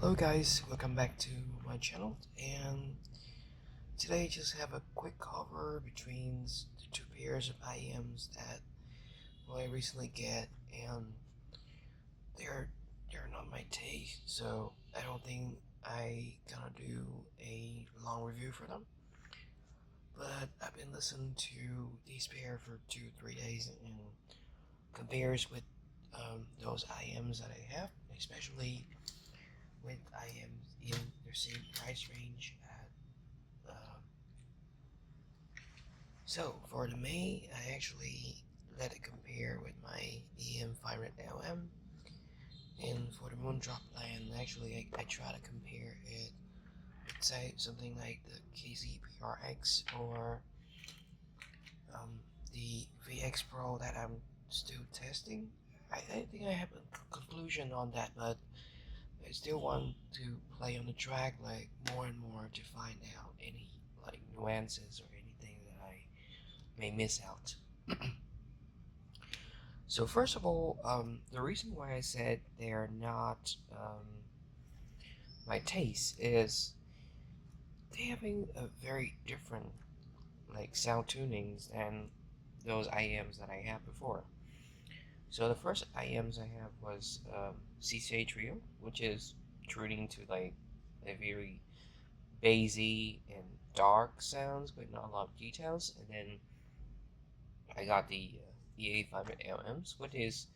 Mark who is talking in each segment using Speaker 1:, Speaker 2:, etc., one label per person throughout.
Speaker 1: Hello guys, welcome back to my channel, and today I just have a quick cover between the two pairs of IMs that I recently get, and they're not my taste, so I don't think I gonna do a long review for them. But I've been listening to these pair for 2-3 days and compares with those IMs that I have, especially with IMs in the same price range so for the May, I actually let it compare with my EM500LM, and for the Moondrop LAN, actually I try to compare it with say something like the KZPRX or the VX Pro that I'm still testing. I think I have a conclusion on that, but I still want to play on the track like more and more to find out any like nuances or anything that I may miss out. So first of all, the reason why I said they're not my taste is they having a very different like sound tunings than those IMs that I had before. So the first IMs I have was CCA Trio, which is tuning to like a very bassy and dark sounds, but not a lot of details. And then I got the EA500LMs, which is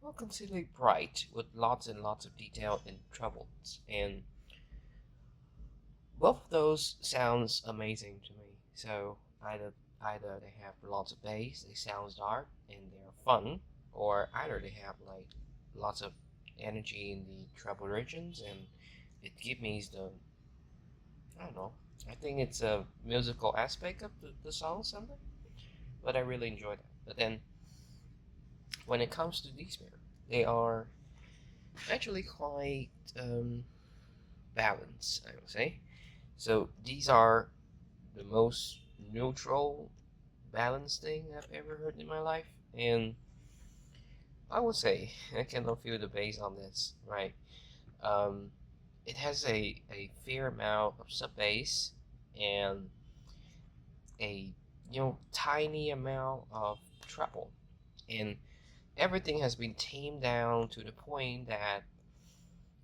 Speaker 1: well considerably bright with lots and lots of detail and trebles. And both of those sounds amazing to me. So either they have lots of bass, they sound dark and they're fun, or either they have like lots of energy in the treble regions and it gives me the I don't know. I think it's a musical aspect of the song something, but I really enjoy that. But then when it comes to these pair, they are actually quite balanced, I would say. So these are the most neutral, balanced thing I've ever heard in my life, and I would say I cannot feel the bass on this, right? Um, it has a fair amount of sub bass and a tiny amount of treble, and everything has been tamed down to the point that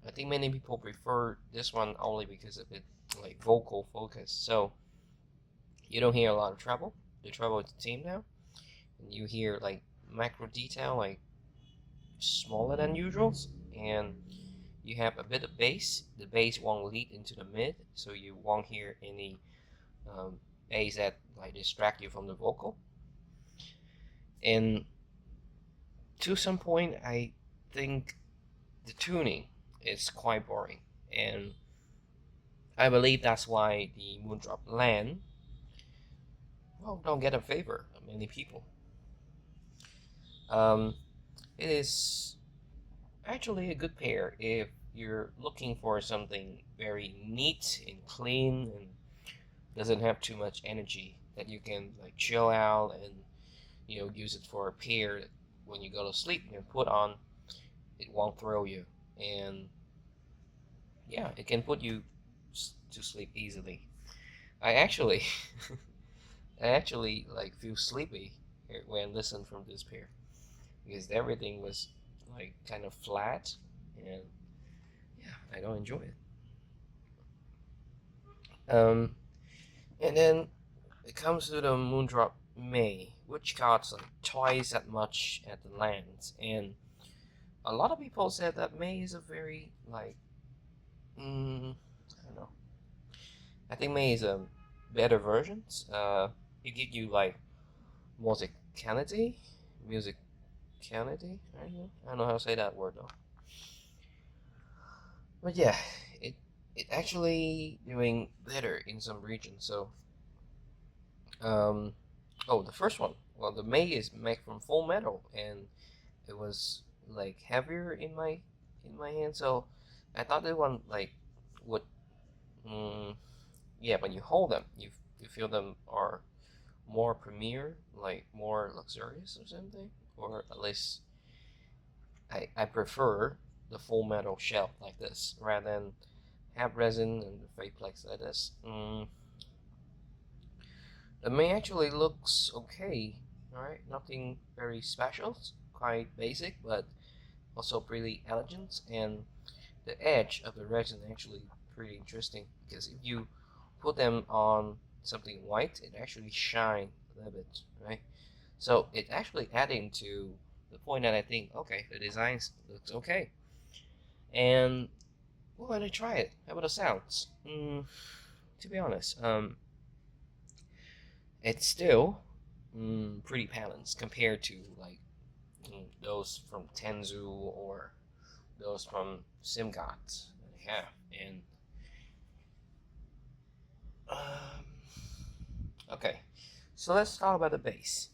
Speaker 1: I think many people prefer this one only because of it like vocal focus. So you don't hear a lot of treble. The treble is tamed down, and you hear like macro detail like smaller than usual, and you have a bit of bass. The bass won't lead into the mid, so you won't hear any bass that like distract you from the vocal. And to some point, I think the tuning is quite boring, and I believe that's why the Moondrop LAN don't get a favor of many people. Um, it is actually a good pair if you're looking for something very neat and clean and doesn't have too much energy that you can like chill out and use it for a pair that when you go to sleep you can put on. It won't throw you, and yeah, it can put you to sleep easily. I actually I actually like feel sleepy when listen from this pair because everything was like kind of flat, and yeah, I don't enjoy it. And then it comes to the Moondrop May, which costs like twice that much at the lands, and a lot of people said that May is a very like I don't know. I think May is a better version. It gives you like musicality, musicality. I don't know how to say that word though. But yeah, it it actually doing better in some regions. So oh, the first one. Well, the May is made from full metal, and it was like heavier in my hand. So I thought that one like would yeah, when you hold them, you feel them are more premier, like more luxurious or something, or at least I prefer the full metal shelf like this, rather than have resin and the fake plex like this. The May actually looks okay. Alright, nothing very special, it's quite basic, but also pretty elegant, and the edge of the resin actually pretty interesting, because if you put them on something white, it actually shine a little bit, right? So it's actually adding to the point that I think, okay, the design looks okay. And well, when I try it, how about the sounds? To be honest, it's still pretty balanced compared to like those from Tenzu or those from Simgot that I have. And um, okay, so let's talk about the bass.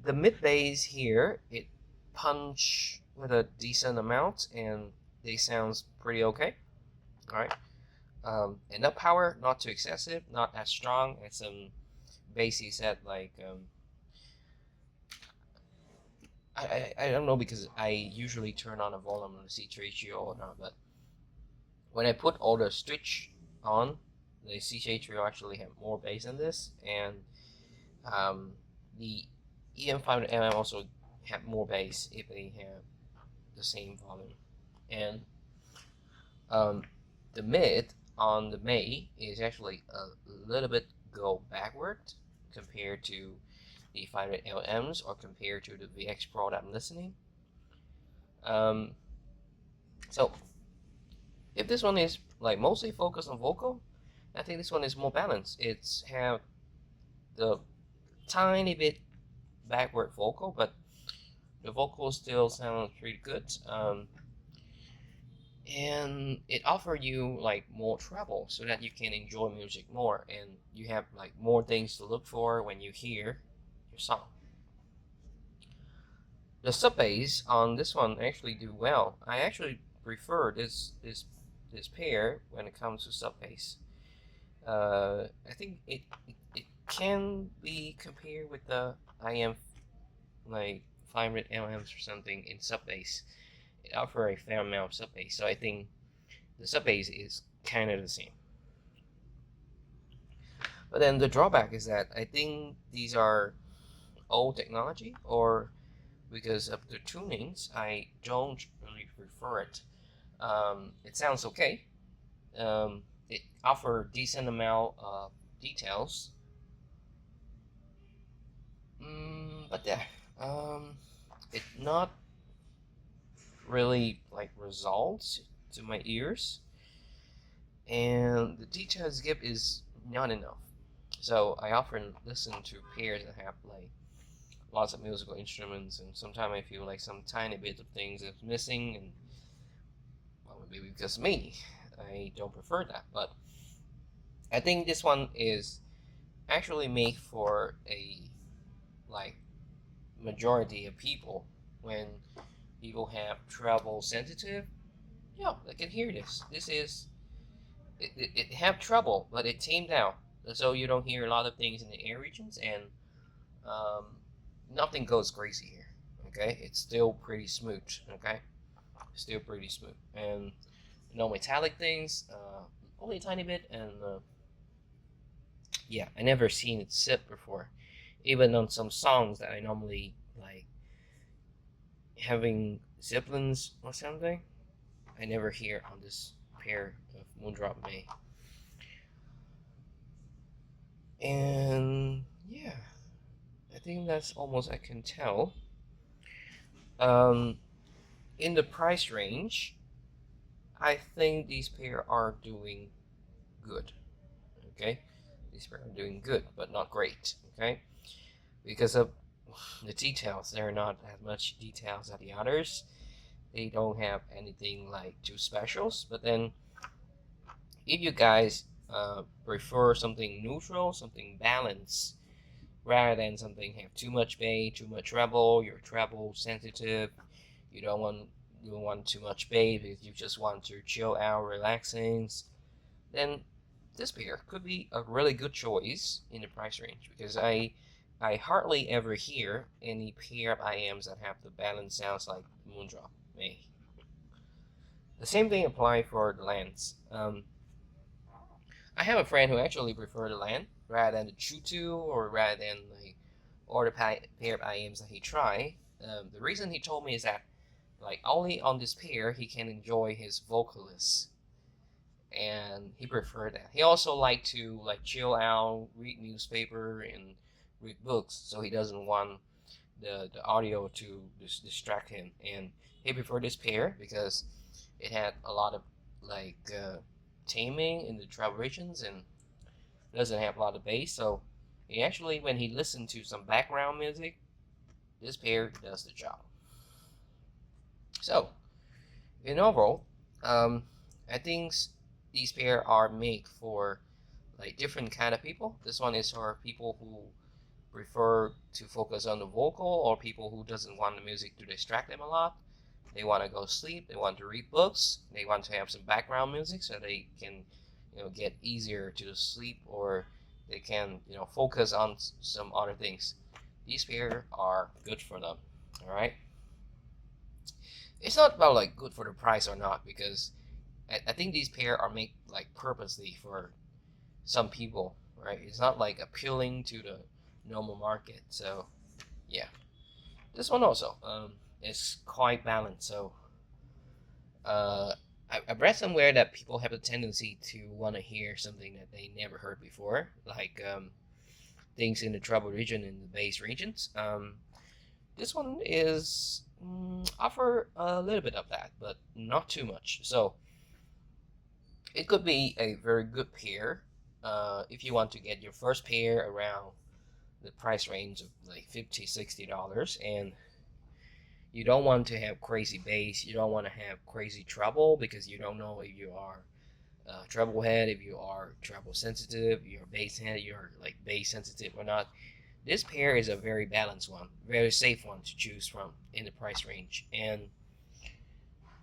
Speaker 1: The mid bass here, it punch with a decent amount, and they sounds pretty okay. All right, enough power, not too excessive, not as strong as some bassy set like I don't know, because I usually turn on a volume on the C ratio or not, but when I put all the switch on, the CJ trio actually have more bass in this, and the EM500mm also have more bass if they have the same volume. And um, the mid on the May is actually a little bit go backward compared to the 500 LMs or compared to the VX Pro that I'm listening. Um, so if this one is like mostly focused on vocal, I think this one is more balanced. It's have the tiny bit backward vocal, but the vocal still sounds pretty good. And it offers you like more treble so that you can enjoy music more, and you have like more things to look for when you hear your song. The sub bass on this one actually do well. I actually prefer this pair when it comes to sub bass. I think it can be compared with the IM like 500 LMs or something in sub bass. It offers a fair amount of sub bass, so I think the sub bass is kind of the same. But then the drawback is that I think these are old technology, or because of the tunings, I don't really prefer it. It sounds okay. It offers decent amount of details, but yeah, it not really like results to my ears, and the details give is not enough. So I often listen to pairs that have like lots of musical instruments, and sometimes I feel like some tiny bit of things is missing, and well, maybe because me, I don't prefer that. But I think this one is actually made for a like majority of people. When people have trouble sensitive, yeah, they can hear this. This is it have trouble, but it tamed down, so you don't hear a lot of things in the air regions, and um, nothing goes crazy here. Okay, it's still pretty smooth. Okay, still pretty smooth, and no metallic things, only a tiny bit, and yeah, I never seen it sip before, even on some songs that I normally like having Zeppelins or something. I never hear on this pair of Moondrop May. And yeah, I think that's almost I can tell. Um, in the price range, I think these pair are doing good. Okay, these pair are doing good, but not great. Okay, because of the details, they're not as much details as the others. They don't have anything like too specials. But then, if you guys prefer something neutral, something balanced, rather than something have too much bass, too much treble, you're treble sensitive, you don't want too much bass because you just want to chill out, relaxing, then this pair could be a really good choice in the price range, because I hardly ever hear any pair of IMs that have the balanced sounds like Moondrop May. The same thing apply for the lands. I have a friend who actually prefer the land rather than the tutu or rather than like or the pair of IMs that he try. The reason he told me is that like only on this pair he can enjoy his vocalists, and he preferred that. He also like to like chill out, read newspaper and read books, so he doesn't want the audio to distract him. And he preferred this pair because it had a lot of like taming in the travel regions and doesn't have a lot of bass. So he actually, when he listened to some background music, this pair does the job. So in overall, I think these pair are made for like different kind of people. This one is for people who prefer to focus on the vocal, or people who doesn't want the music to distract them a lot. They want to go sleep, they want to read books, they want to have some background music so they can get easier to sleep, or they can focus on some other things. These pair are good for them. All right, it's not about like good for the price or not, because I think these pair are made like purposely for some people, right? It's not like appealing to the normal market. So yeah, this one also is quite balanced. So I read somewhere that people have a tendency to want to hear something that they never heard before, like things in the trouble region and the bass regions. This one is offer a little bit of that, but not too much. So it could be a very good pair if you want to get your first pair around the price range of like $50-$60, and you don't want to have crazy bass, you don't want to have crazy treble, because you don't know if you are treble head, if you are treble sensitive, you're bass head, you're like bass sensitive or not. This pair is a very balanced one, very safe one to choose from in the price range. And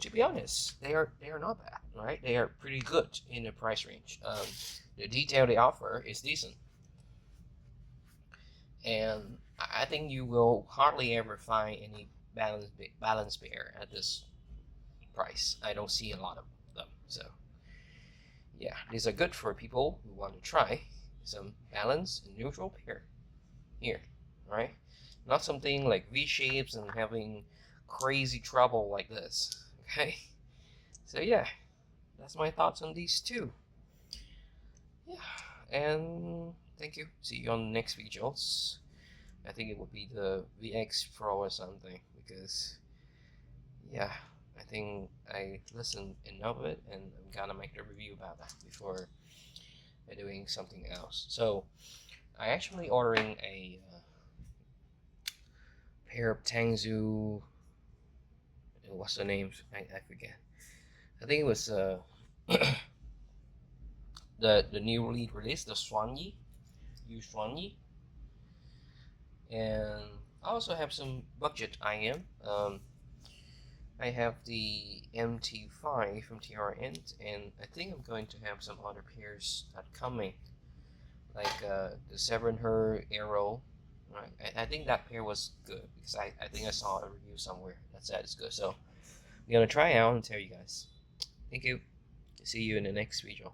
Speaker 1: to be honest, they are not bad, right? They are pretty good in the price range. The detail they offer is decent, and I think you will hardly ever find any balance pair at this price. I don't see a lot of them. So yeah, these are good for people who want to try some balance and neutral pair here, right? Not something like V shapes and having crazy trouble like this. Okay, so yeah, that's my thoughts on these two. Yeah, and thank you. See you on the next videos. I think it would be the VX Pro or something, because yeah, I think I listened enough of it and I'm gonna make a review about that before doing something else. So I actually ordering a pair of Tangzu. What's the name? I forget. I think it was the newly released, the Swanyi, Swanyi. And I also have some budget IM. I have the MT5 from TRN, and I think I'm going to have some other pairs that coming, like the 7Her Arrow. Right, I think that pair was good because I think I saw a review somewhere that said it's good. So I'm gonna try out and tell you guys. Thank you. See you in the next video.